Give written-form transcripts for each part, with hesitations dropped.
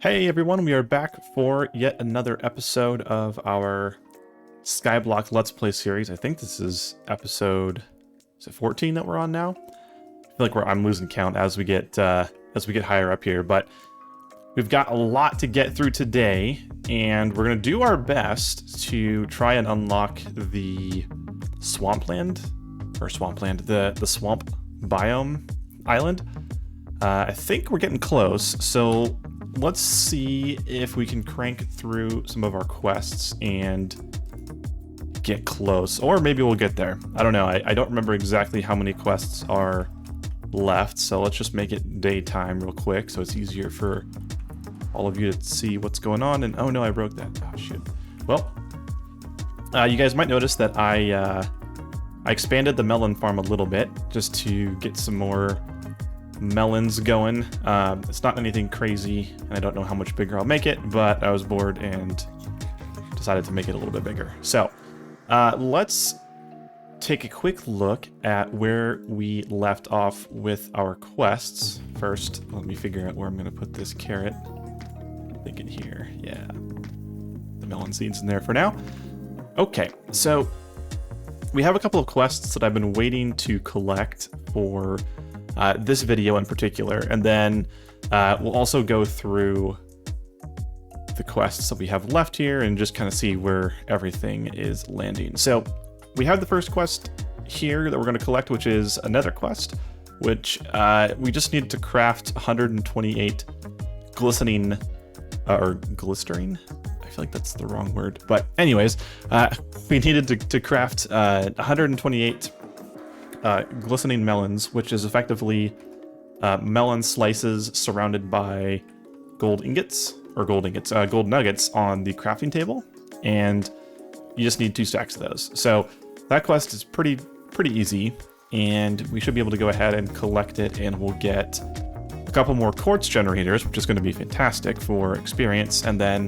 Hey everyone, we are back for yet another episode of our Skyblock Let's Play series. I think this is episode, is it 14 that we're on now? I feel like I'm losing count as we get higher up here, but we've got a lot to get through today, and we're gonna do our best to try and unlock the swampland, the swamp biome island. I think we're getting close, so let's see if we can crank through some of our quests and get close, or maybe we'll get there. I don't know. I don't remember exactly how many quests are left, so let's just make it daytime real quick so it's easier for all of you to see what's going on. And oh no, I broke that. Oh shit. Well, you guys might notice that I expanded the melon farm a little bit just to get some more melons going. It's not anything crazy, and I don't know how much bigger I'll make it, but I was bored and decided to make it a little bit bigger. So let's take a quick look at where we left off with our quests. First, let me figure out where I'm going to put this carrot. I think in here. Yeah, the melon seeds in there for now. Okay, so we have a couple of quests that I've been waiting to collect for this video in particular, and then we'll also go through the quests that we have left here and just kind of see where everything is landing. So we have the first quest here that we're going to collect, which is another quest, which we just need to craft 128 glistening, or glistering? I feel like that's the wrong word, but anyways, we needed to craft 128 glistening melons, which is effectively melon slices surrounded by gold nuggets on the crafting table, and you just need 2 stacks of those. So that quest is pretty easy, and we should be able to go ahead and collect it, and we'll get a couple more quartz generators, which is going to be fantastic for experience, and then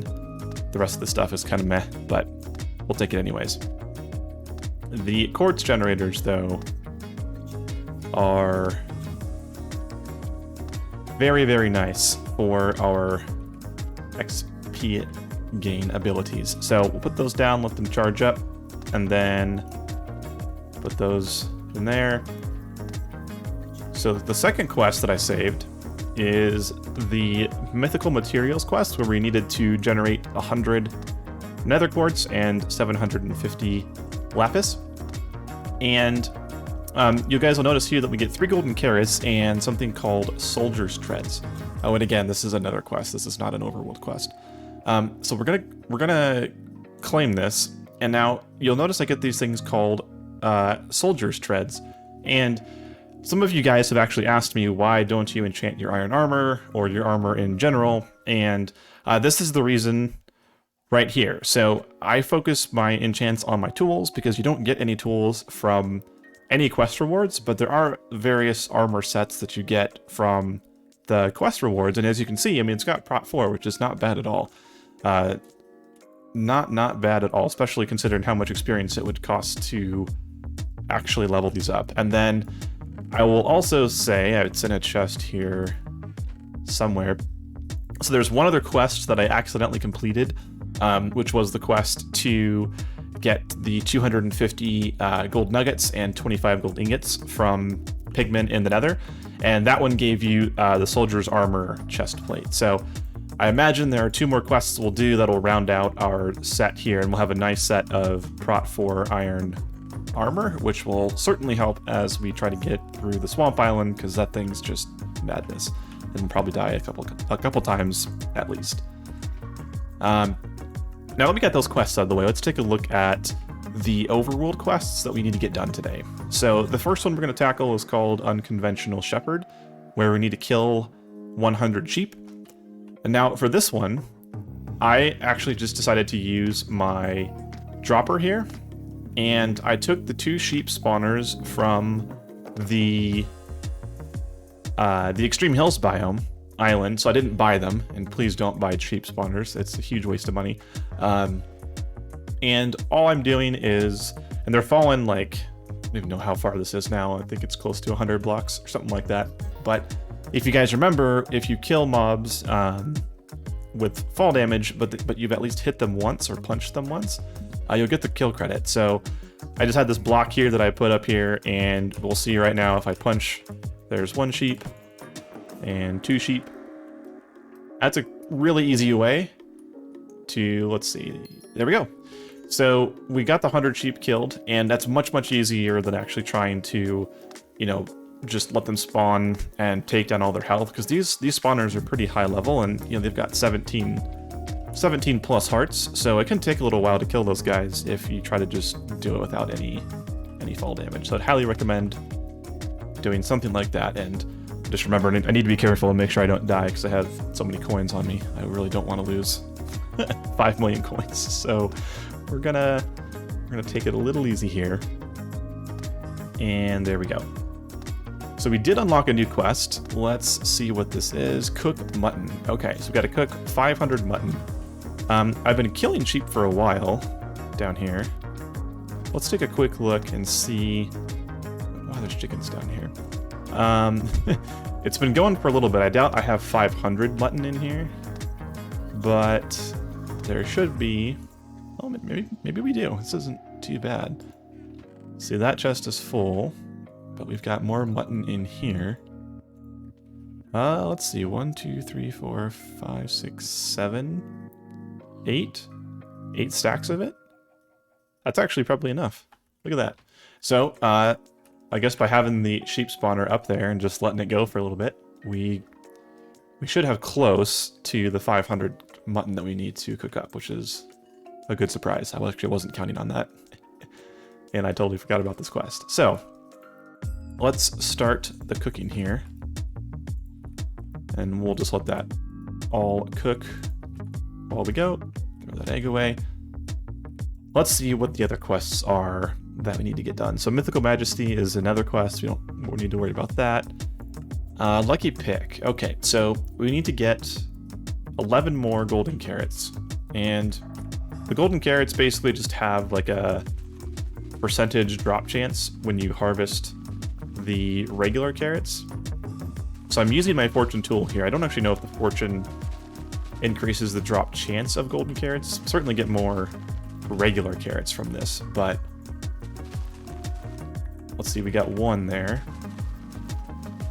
the rest of the stuff is kind of meh, but we'll take it anyways. The quartz generators, though, are very nice for our XP gain abilities. So we'll put those down, let them charge up, and then put those in there. So the second quest that I saved is the mythical materials quest, where we needed to generate 100 nether quartz and 750 lapis. And you guys will notice here that we get 3 golden carrots and something called Soldier's Treads. Oh, and again, this is another quest. This is not an overworld quest. So we're gonna claim this, and now you'll notice I get these things called Soldier's Treads. And some of you guys have actually asked me, why don't you enchant your iron armor or your armor in general? And this is the reason right here. So I focus my enchants on my tools, because you don't get any tools from any quest rewards, but there are various armor sets that you get from the quest rewards, and as you can see, I mean, it's got Prot 4, which is not bad at all. Not bad at all, especially considering how much experience it would cost to actually level these up. And then I will also say, it's in a chest here somewhere. So there's one other quest that I accidentally completed, which was the quest to get the 250 gold nuggets and 25 gold ingots from pigmen in the nether, and that one gave you the soldier's armor chest plate. So I imagine there are 2 more quests we'll do that'll round out our set here, and we'll have a nice set of Prot 4 iron armor, which will certainly help as we try to get through the swamp island, because that thing's just madness, and we'll probably die a couple times at least. Now that we got those quests out of the way, let's take a look at the overworld quests that we need to get done today. So the first one we're going to tackle is called Unconventional Shepherd, where we need to kill 100 sheep. And now for this one, I actually just decided to use my dropper here, and I took the 2 sheep spawners from the Extreme Hills biome island, so I didn't buy them, and please don't buy sheep spawners, it's a huge waste of money. And all I'm doing is, and they're falling like, I don't even know how far this is now, I think it's close to 100 blocks or something like that, but if you guys remember, if you kill mobs with fall damage, but you've at least hit them once or punched them once, you'll get the kill credit. So I just had this block here that I put up here, and we'll see right now if I punch, there's 1 sheep and 2 sheep. That's a really easy way to, let's see, there we go. So we got the 100 sheep killed, and that's much easier than actually trying to, you know, just let them spawn and take down all their health, because these spawners are pretty high level, and you know they've got 17 plus hearts, so it can take a little while to kill those guys if you try to just do it without any fall damage. So I'd highly recommend doing something like that, and just remember I need to be careful and make sure I don't die because I have so many coins on me. I really don't want to lose 5 million coins. So we're gonna take it a little easy here, and there we go. So we did unlock a new quest. Let's see what this is. Cook mutton. Okay, so we got to cook 500 mutton. I've been killing sheep for a while down here. Let's take a quick look and see. Oh, there's chickens down here. It's been going for a little bit. I doubt I have 500 mutton in here, but there should be. Oh, maybe we do. This isn't too bad. See, that chest is full. But we've got more mutton in here. Let's see. 1, 2, 3, 4, 5, 6, 7, 8. 8 stacks of it? That's actually probably enough. Look at that. So, I guess by having the sheep spawner up there and just letting it go for a little bit, we should have close to the 500 mutton that we need to cook up, which is a good surprise. I actually wasn't counting on that. And I totally forgot about this quest. So, let's start the cooking here, and we'll just let that all cook while we go. Throw that egg away. Let's see what the other quests are that we need to get done. So Mythical Majesty is another quest. We don't need to worry about that. Lucky Pick. Okay, so we need to get 11 more golden carrots, and the golden carrots basically just have like a percentage drop chance when you harvest the regular carrots. So I'm using my fortune tool here. I don't actually know if the fortune increases the drop chance of golden carrots. Certainly get more regular carrots from this, but let's see, we got 1 there.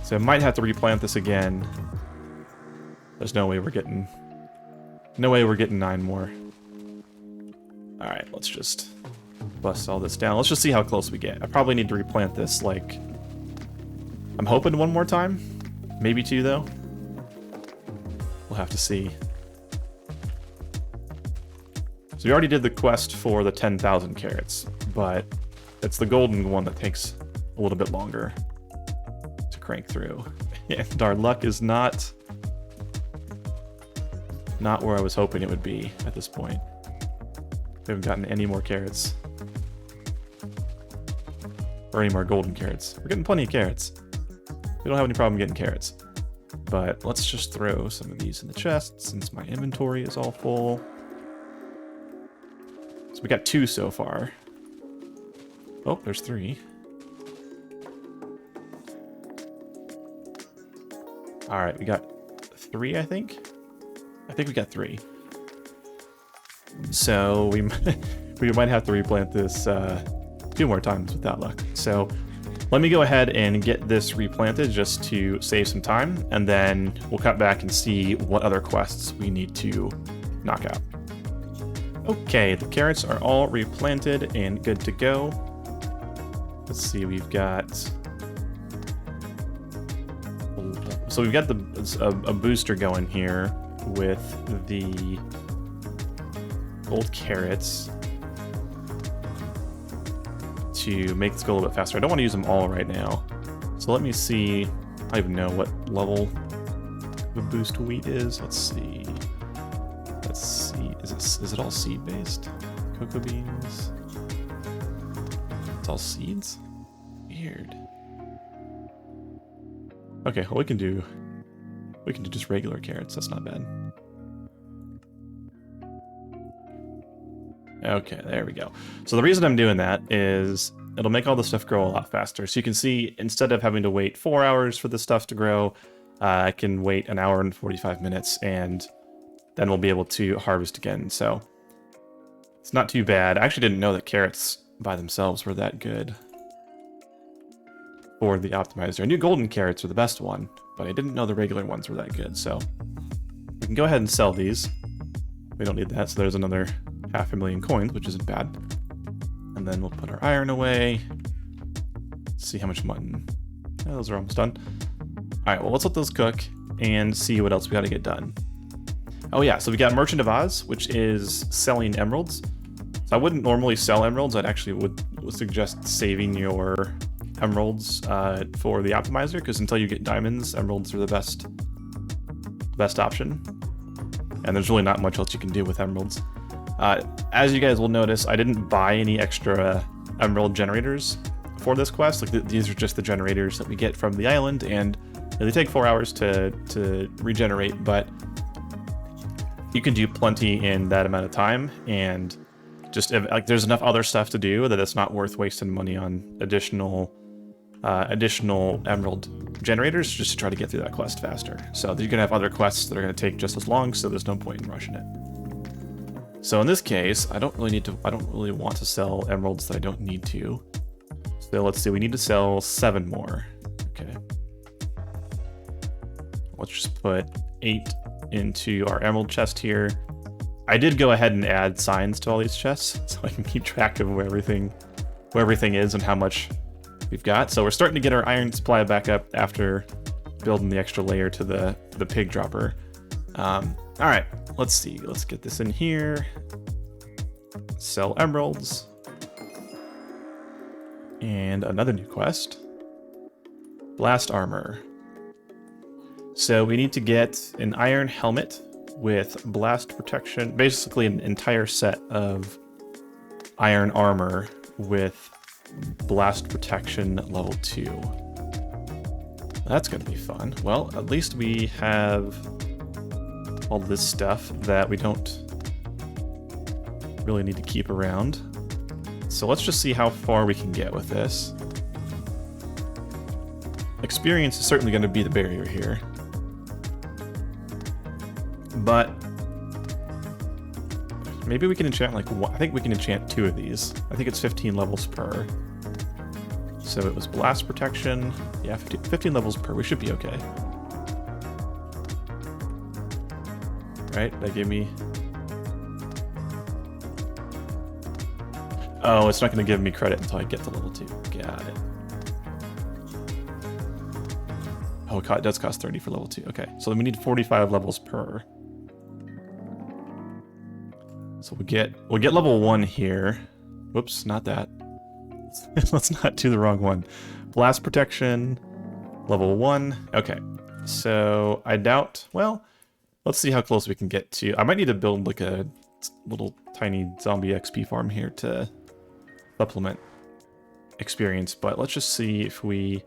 So I might have to replant this again. There's no way we're getting 9 more. All right, let's just bust all this down. Let's just see how close we get. I probably need to replant this, like, I'm hoping 1 more time. Maybe 2, though. We'll have to see. So we already did the quest for the 10,000 carrots, but it's the golden one that takes a little bit longer to crank through. And our luck is not where I was hoping it would be at this point. We haven't gotten any more carrots. Or any more golden carrots. We're getting plenty of carrots. We don't have any problem getting carrots. But let's just throw some of these in the chest since my inventory is all full. So we got 2 so far. Oh, there's 3. Alright, we got 3, I think? I think we got 3. So we might have to replant this a few more times without luck. So let me go ahead and get this replanted just to save some time, and then we'll cut back and see what other quests we need to knock out. Okay, the carrots are all replanted and good to go. Let's see, we've got... So we've got a booster going here with the gold carrots to make this go a little bit faster. I don't want to use them all right now. So let me see. I don't even know what level the boost wheat is. Let's see. Let's see. Is it all seed based? Cocoa beans. It's all seeds? Weird. Okay, well we can do just regular carrots. That's not bad. Okay, there we go. So the reason I'm doing that is it'll make all the stuff grow a lot faster. So you can see, instead of having to wait 4 hours for the stuff to grow, I can wait 1 hour and 45 minutes, and then we'll be able to harvest again. So it's not too bad. I actually didn't know that carrots by themselves were that good for the optimizer. I knew golden carrots were the best one, but I didn't know the regular ones were that good. So we can go ahead and sell these. We don't need that, so there's another 500,000 coins, which isn't bad. And then we'll put our iron away. Let's see how much mutton. Yeah, those are almost done. All right, well, let's let those cook and see what else we got to get done. Oh yeah, so we got Merchant of Oz, which is selling emeralds. So I wouldn't normally sell emeralds. I'd actually would suggest saving your emeralds for the optimizer, because until you get diamonds, emeralds are the best option. And there's really not much else you can do with emeralds. As you guys will notice, I didn't buy any extra emerald generators for this quest. Like these are just the generators that we get from the island, and they take 4 hours to regenerate, but you can do plenty in that amount of time, and just like there's enough other stuff to do that it's not worth wasting money on additional emerald generators just to try to get through that quest faster. So you're gonna have other quests that are gonna take just as long, so there's no point in rushing it. So in this case, I don't really want to sell emeralds that I don't need to. So let's see, we need to sell 7 more. Okay. Let's just put 8 into our emerald chest here. I did go ahead and add signs to all these chests so I can keep track of where everything is and how much we've got. So we're starting to get our iron supply back up after building the extra layer to the pig dropper. All right, let's see. Let's get this in here. Sell emeralds. And another new quest. Blast armor. So we need to get an iron helmet with blast protection, basically an entire set of iron armor with blast protection level 2. That's gonna be fun. Well, at least we have all this stuff that we don't really need to keep around. So let's just see how far we can get with this. Experience is certainly going to be the barrier here. But maybe we can enchant like one. I think we can enchant 2 of these. I think it's 15 levels per. So it was blast protection. Yeah, 15 levels per. We should be okay. Right? That gave me... Oh, it's not going to give me credit until I get to level 2. Got it. Oh, it does cost 30 for level 2. Okay, so then we need 45 levels per. So we'll get level 1 here. Whoops, not that. Let's not do the wrong one. Blast protection, level 1. Okay, so I doubt... Well, let's see how close we can get to... I might need to build like a little tiny zombie XP farm here to supplement experience, but let's just see if we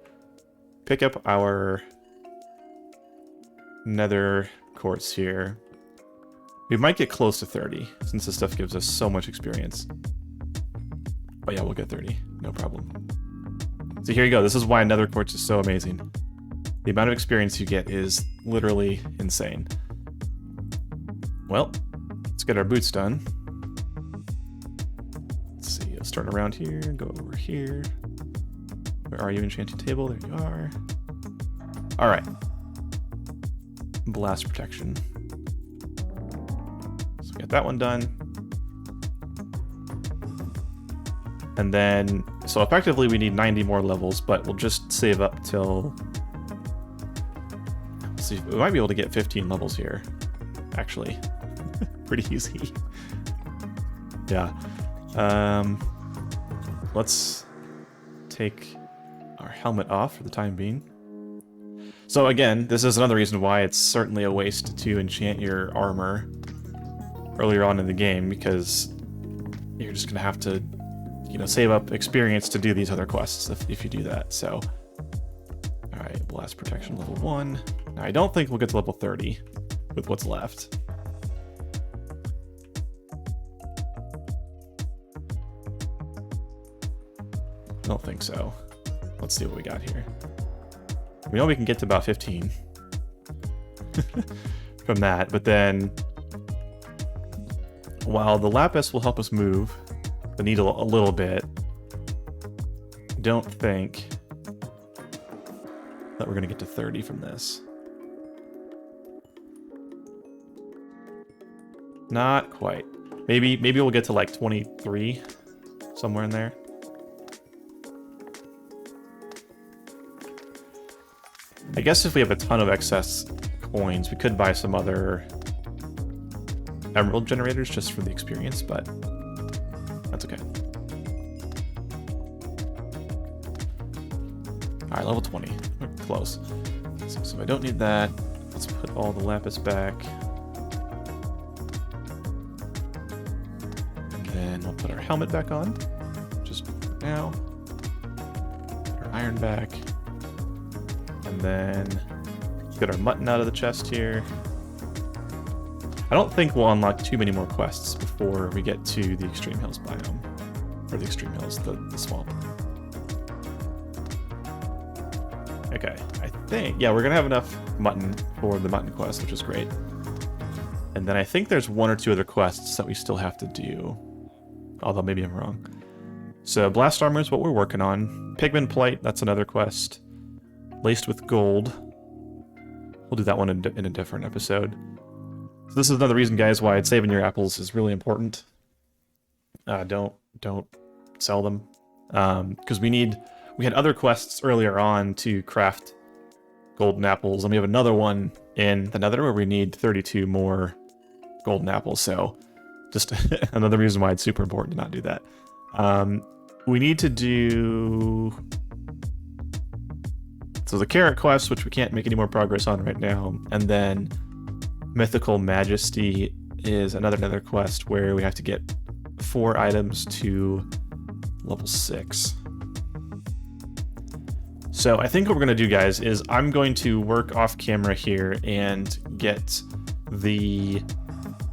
pick up our nether quartz here. We might get close to 30 since this stuff gives us so much experience. But yeah, we'll get 30, no problem. So here you go. This is why nether quartz is so amazing. The amount of experience you get is literally insane. Well, let's get our boots done. Let's see, let's turn around here, go over here. Where are you, enchanting table? There you are. All right. Blast protection. So get that one done. And then, so effectively we need 90 more levels, but we'll just save up till... Let's see, we might be able to get 15 levels here, actually. Pretty easy. Yeah. Let's take our helmet off for the time being. So again, this is another reason why it's certainly a waste to enchant your armor earlier on in the game, because you're just gonna have to, you know, save up experience to do these other quests if you do that. So, all right, blast protection level 1. Now I don't think we'll get to level 30 with what's left. I don't think so. Let's see what we got here. We know we can get to about 15 from that, but then while the lapis will help us move the needle a little bit, don't think that we're going to get to 30 from this. Not quite. Maybe we'll get to like 23, somewhere in there. I guess if we have a ton of excess coins, we could buy some other emerald generators just for the experience, but that's okay. All right, level 20. We're close. So if I don't need that, let's put all the lapis back. And then we'll put our helmet back on, just now. Put our iron back. And then get our mutton out of the chest here. I don't think we'll unlock too many more quests before we get to the Extreme Hills biome. Or the Extreme Hills, the swamp. Okay, I think, yeah, we're gonna have enough mutton for the mutton quest, which is great. And then I think there's one or two other quests that we still have to do. Although maybe I'm wrong. So Blast Armor is what we're working on. Pigment Plate, that's another quest. Laced with Gold. We'll do that one in a different episode. So this is another reason, guys, why saving your apples is really important. Don't sell them. Because we had other quests earlier on to craft golden apples, and we have another one in the Nether where we need 32 more golden apples, so just another reason why it's super important to not do that. We need to do... So the carrot quest, which we can't make any more progress on right now, and then Mythical Majesty is another Nether quest where we have to get 4 items to level 6. So I think what we're going to do, guys, is I'm going to work off camera here and get the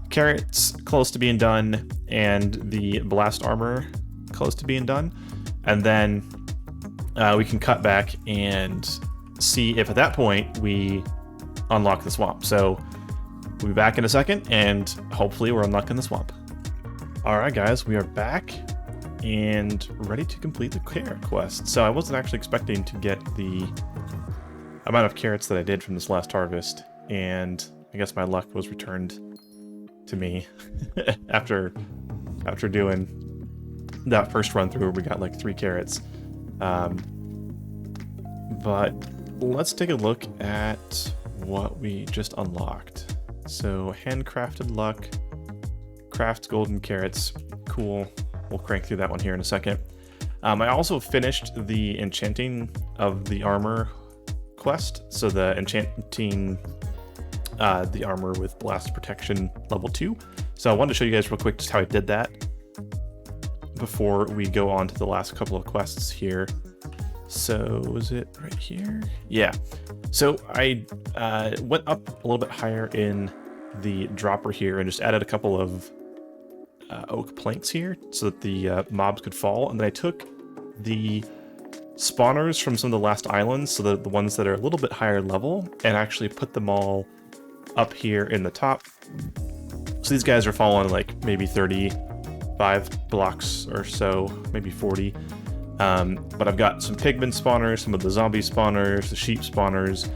carrots close to being done and the blast armor close to being done. And then we can cut back and see if at that point we unlock the swamp. So we'll be back in a second, and hopefully we're unlocking the swamp. All right, guys, we are back and ready to complete the carrot quest. So I wasn't actually expecting to get the amount of carrots that I did from this last harvest, and I guess my luck was returned to me after doing that first run through where we got like 3 carrots. But let's take a look at what we just unlocked. So handcrafted luck, craft golden carrots, cool. We'll crank through that one here in a second. I also finished the enchanting of the armor quest. So the enchanting the armor with blast protection level 2. So I wanted to show you guys real quick just how I did that before we go on to the last couple of quests here. So is it right here? Yeah. So I went up a little bit higher in the dropper here and just added a couple of oak planks here so that the mobs could fall. And then I took the spawners from some of the last islands, so the ones that are a little bit higher level, and actually put them all up here in the top. So these guys are falling like maybe 35 blocks or so, maybe 40. But I've got some pigment spawners, some of the zombie spawners, the sheep spawners.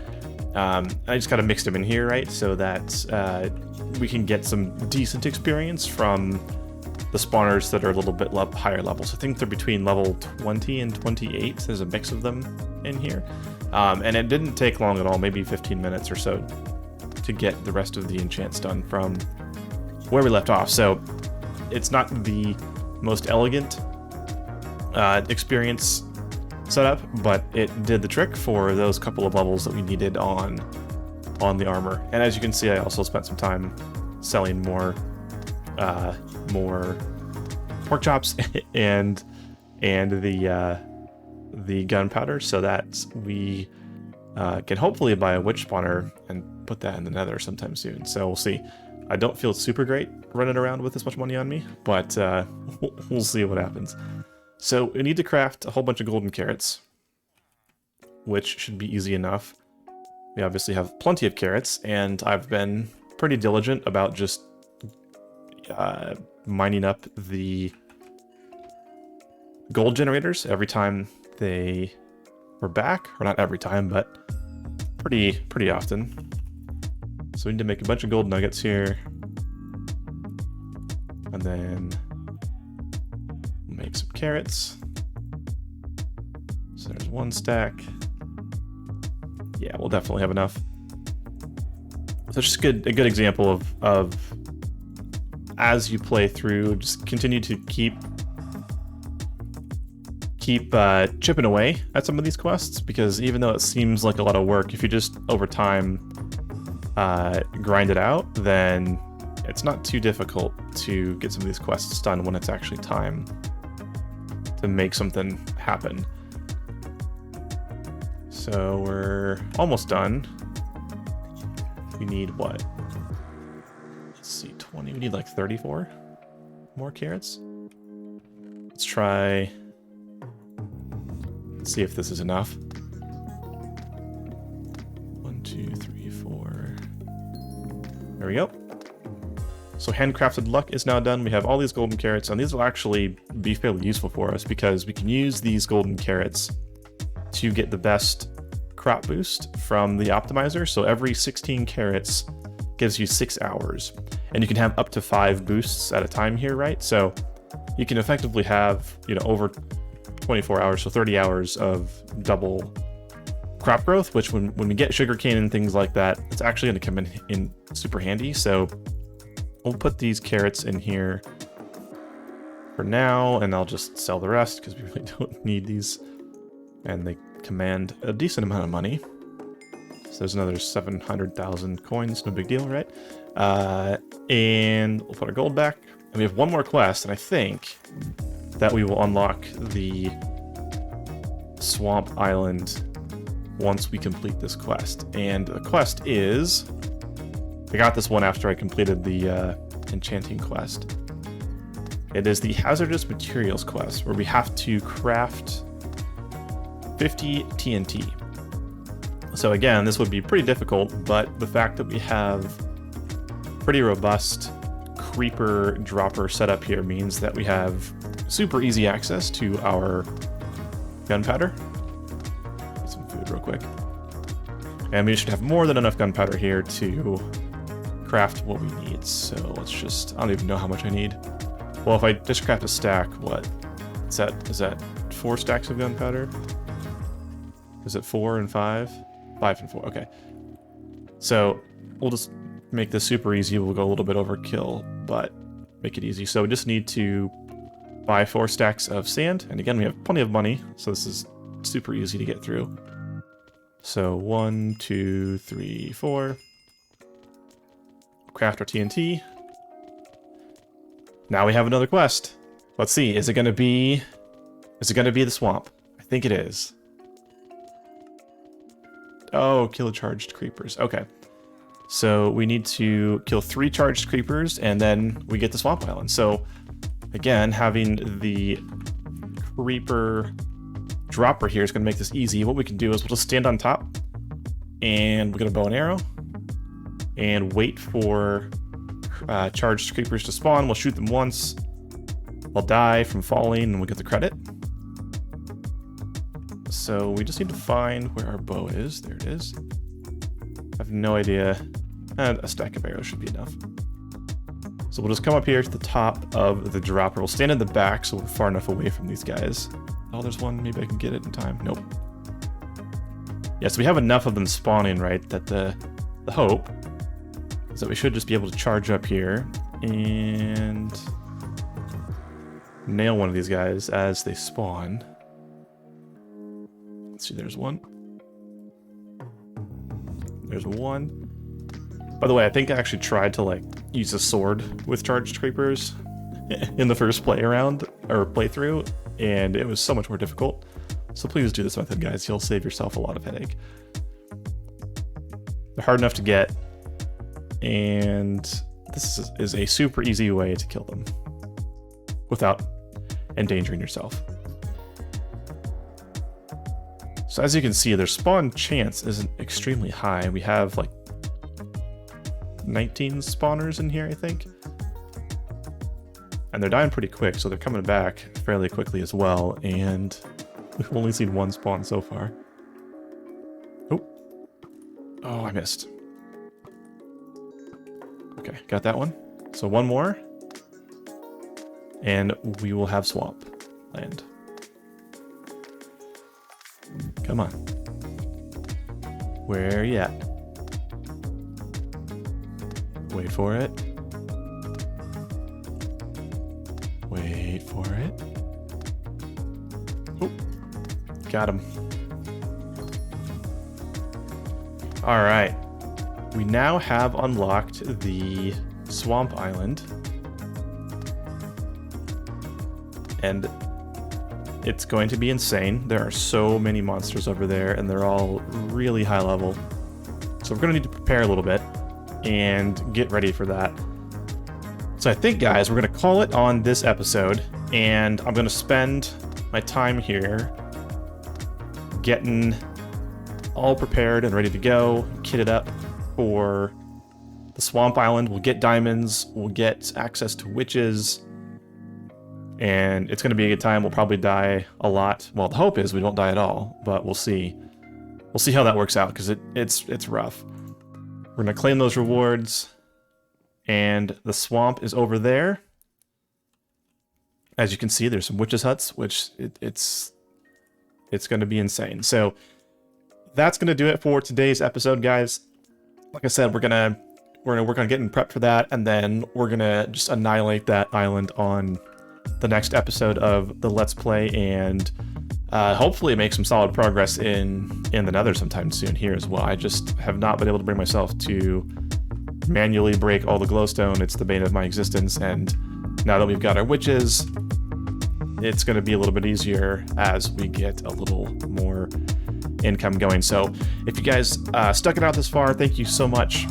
I just kind of mixed them in here, right? So that we can get some decent experience from the spawners that are a little bit higher levels. I think they're between level 20 and 28. There's a mix of them in here. And it didn't take long at all, maybe 15 minutes or so to get the rest of the enchants done from where we left off. So it's not the most elegant experience setup, but it did the trick for those couple of levels that we needed on the armor. And as you can see, I also spent some time selling more pork chops and the gunpowder, so that we can hopefully buy a witch spawner and put that in the Nether sometime soon. So we'll see. I don't feel super great running around with this much money on me, but we'll see what happens. So we need to craft a whole bunch of golden carrots, which should be easy enough. We obviously have plenty of carrots, and I've been pretty diligent about just mining up the gold generators every time they were back, or not every time, but pretty often. So we need to make a bunch of gold nuggets here, and then make some carrots. So there's 1 stack. Yeah, we'll definitely have enough. So it's just a good example of as you play through, just continue to keep chipping away at some of these quests, because even though it seems like a lot of work, if you just over time grind it out, then it's not too difficult to get some of these quests done when it's actually time to make something happen. So we're almost done. We need what? Let's see, 20. We need like 34 more carrots. Let's try. Let's see if this is enough. 1, 2, 3, 4. There we go. So handcrafted luck is now done. We have all these golden carrots, and these will actually be fairly useful for us because we can use these golden carrots to get the best crop boost from the optimizer. So every 16 carrots gives you 6 hours, and you can have up to 5 boosts at a time here, right? So you can effectively have, over 24 hours, so 30 hours of double crop growth, which when we get sugarcane and things like that, it's actually going to come in super handy. So we'll put these carrots in here for now, and I'll just sell the rest because we really don't need these. And they command a decent amount of money. So there's another 700,000 coins, no big deal, right? And we'll put our gold back. And we have one more quest, and I think that we will unlock the Swamp Island once we complete this quest. And the quest is... I got this one after I completed the Enchanting quest. It is the Hazardous Materials quest, where we have to craft 50 TNT. So again, this would be pretty difficult, but the fact that we have pretty robust creeper dropper setup here means that we have super easy access to our gunpowder. Get some food real quick. And we should have more than enough gunpowder here to craft what we need. So let's just, I don't even know how much I need. Well, if I just craft a stack, what? Is that 4 stacks of gunpowder? Is it 4 and 5? 5 and 4, okay. So we'll just make this super easy. We'll go a little bit overkill, but make it easy. So we just need to buy 4 stacks of sand. And again, we have plenty of money, so this is super easy to get through. So 1, 2, 3, 4. Craft our TNT. Now we have another quest. Let's see, is it gonna be the swamp? I think it is. Oh, kill charged creepers. Okay. So we need to kill 3 charged creepers, and then we get the Swamp Island. So again, having the creeper dropper here is going to make this easy. What we can do is we'll just stand on top, and we're going to bow and arrow, and wait for charged creepers to spawn. We'll shoot them once. They'll die from falling, and we'll get the credit. So we just need to find where our bow is. There it is. I have no idea. A stack of arrows should be enough. So we'll just come up here to the top of the dropper. We'll stand in the back so we're far enough away from these guys. Oh, there's one. Maybe I can get it in time. Nope. Yeah, so we have enough of them spawning, right? That the hope is that we should just be able to charge up here and nail one of these guys as they spawn. Let's see, there's one. There's one. By the way, I think I actually tried to use a sword with charged creepers in the first playthrough, and it was so much more difficult. So please do this method, guys. You'll save yourself a lot of headache. They're hard enough to get, and this is a super easy way to kill them without endangering yourself. So as you can see, their spawn chance isn't extremely high. We have 19 spawners in here, I think. And they're dying pretty quick, so they're coming back fairly quickly as well. And we've only seen one spawn so far. Oh, I missed. Okay, got that one. So one more. And we will have swamp land. Come on. Where are you at? Wait for it. Wait for it. Oh, got him. All right. We now have unlocked the Swamp Island. And it's going to be insane. There are so many monsters over there, and they're all really high level. So we're going to need to prepare a little bit and get ready for that. So I think, guys, we're going to call it on this episode, and I'm going to spend my time here getting all prepared and ready to go, kitted up for the Swamp Island. We'll get diamonds, we'll get access to witches, and it's going to be a good time. We'll probably die a lot. Well, the hope is we don't die at all, but we'll see. We'll see how that works out, because it's rough. We're going to claim those rewards, and the swamp is over there. As you can see, there's some witches' huts, which it's going to be insane. So that's going to do it for today's episode, guys. Like I said, we're gonna work on getting prepped for that, and then we're gonna just annihilate that island on the next episode of the Let's Play, and hopefully make some solid progress in the Nether sometime soon here as well. I just have not been able to bring myself to manually break all the glowstone. It's the bane of my existence, and now that we've got our witches, it's going to be a little bit easier as we get a little more income going. So if you guys stuck it out this far, thank you so much.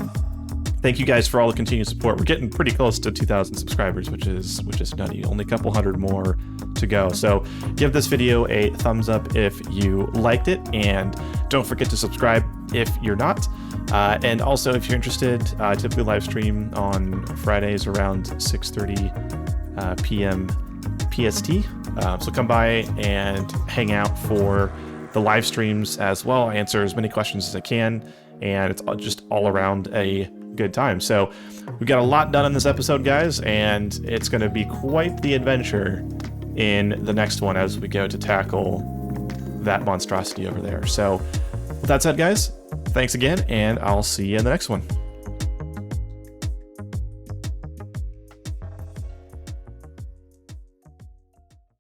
Thank you guys for all the continued support. We're getting pretty close to 2,000 subscribers, which is nutty. Only a couple hundred more to go. So give this video a thumbs up if you liked it, and don't forget to subscribe if you're not. And also, if you're interested, I typically live stream on Fridays around 6:30 p.m. PST. So come by and hang out for the live streams as well. I answer as many questions as I can, and it's just all around a good time. So we got a lot done in this episode, guys, and it's going to be quite the adventure in the next one as we go to tackle that monstrosity over there. So with that said, guys, thanks again, and I'll see you in the next one.